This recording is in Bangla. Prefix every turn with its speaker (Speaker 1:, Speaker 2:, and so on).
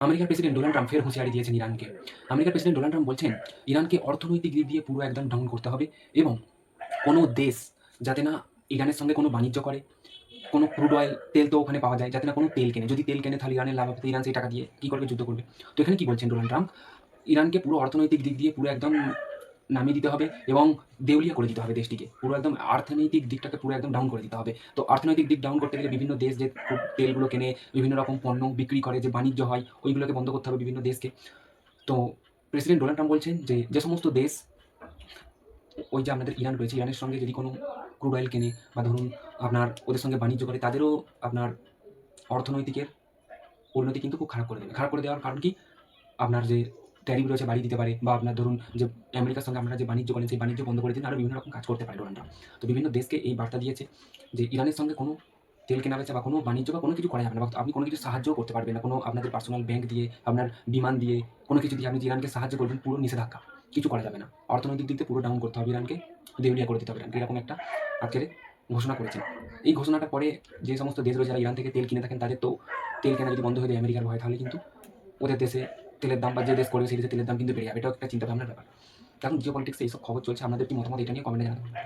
Speaker 1: আমেরিকার প্রেসিডেন্ট ডোনাল্ড ট্রাম্প ফের হুঁশিয়ারি দিয়েছেন ইরানকে। আমেরিকার প্রেসিডেন্ট ডোনাল্ড ট্রাম্প বলছেন, ইরানকে অর্থনৈতিক দিক দিয়ে পুরো একদম ডাউন করতে হবে এবং কোনো দেশ যাতে না ইরানের সঙ্গে কোনো বাণিজ্য করে, কোনো ক্রুড অয়েল তেল তো ওখানে পাওয়া যায়, যাতে না কোনো তেল কেনে। যদি তেল কেনে তাহলে ইরানের লাভ হবে, তো ইরান সেই টাকা দিয়ে কী করবে? যুদ্ধ করবে। তো এখানে কি বলছেন ডোনাল্ড ট্রাম্প? ইরানকে পুরো অর্থনৈতিক দিক দিয়ে পুরো একদম নামিয়ে দিতে হবে এবং দেউলিয়া করে দিতে হবে দেশটিকে। পুরো একদম অর্থনৈতিক দিকটাকে পুরো একদম ডাউন করে দিতে হবে। তো অর্থনৈতিক দিক ডাউন করতে গেলে বিভিন্ন দেশ যে খুব তেলগুলো কেনে, বিভিন্ন রকম পণ্য বিক্রি করে, যে বাণিজ্য হয়, ওইগুলোকে বন্ধ করতে হবে বিভিন্ন দেশকে। তো প্রেসিডেন্ট ডোনাল্ড ট্রাম্প বলছেন যে, যে সমস্ত দেশ ওই যে আপনাদের ইরান রয়েছে, ইরানের সঙ্গে যদি কোনো ক্রুড অয়েল কেনে বা ধরুন আপনার ওদের সঙ্গে বাণিজ্য করে, তাদেরও আপনার অর্থনৈতিকের উন্নতি কিন্তু খুব খারাপ করে দেবে। খারাপ করে দেওয়ার কারণ কি? আপনার যে ট্যারিফ রয়েছে বাড়িয়ে দিতে পারে, বা আপনার ধরুন যে আমেরিকার সঙ্গে আপনারা যে বাণিজ্য করেন, সেই বাণিজ্য বন্ধ করে দিন, আরও বিভিন্ন রকম কাজ করতে পারে ডোনাল্ড ট্রাম্প। তো বিভিন্ন দেশকে এই বার্তা দিয়েছে যে ইরানের সঙ্গে কোনো তেল কেনা-বেচা বা কোনো বাণিজ্য বা কোনো কিছু করা যাবে না, বা আপনি কোনো কিছু সাহায্যও করতে পারবেন না। কোনো আপনাদের পার্সোনাল ব্যাংক দিয়ে, আপনার বিমান দিয়ে, কোনো কিছু দিয়ে আপনি যে ইরানকে সাহায্য করবেন, পুরো নিষেধাজ্ঞা। কিছু করা যাবে না। অর্থনৈতিক দিক দিয়ে পুরো ডাউন করতে হবে ইরানকে, দেউলিয়া করে দিতে হবে ইরানকে। এরকম একটা আজকের ঘোষণা করেছেন। এই ঘোষণাটার পরে যে সমস্ত দেশ রয়েছে যারা ইরান থেকে তেল কিনে থাকেন, তাদের তো তেল কেনা যদি বন্ধ হয়ে যায় আমেরিকার ভয়ে, তাহলে কিন্তু ওদের দেশে তেলের দাম, বা যে দেশ করবে সেই দেশে তেলের দাম কিন্তু বেড়ে যাবে। এটাও একটা চিন্তা ভাবনার ব্যাপার। এখন জিওপলিটিক্সে এইসব খবর চলছে। আপনাদের কি মতামত এটা নিয়ে কমেন্টে জানাতে পারেন।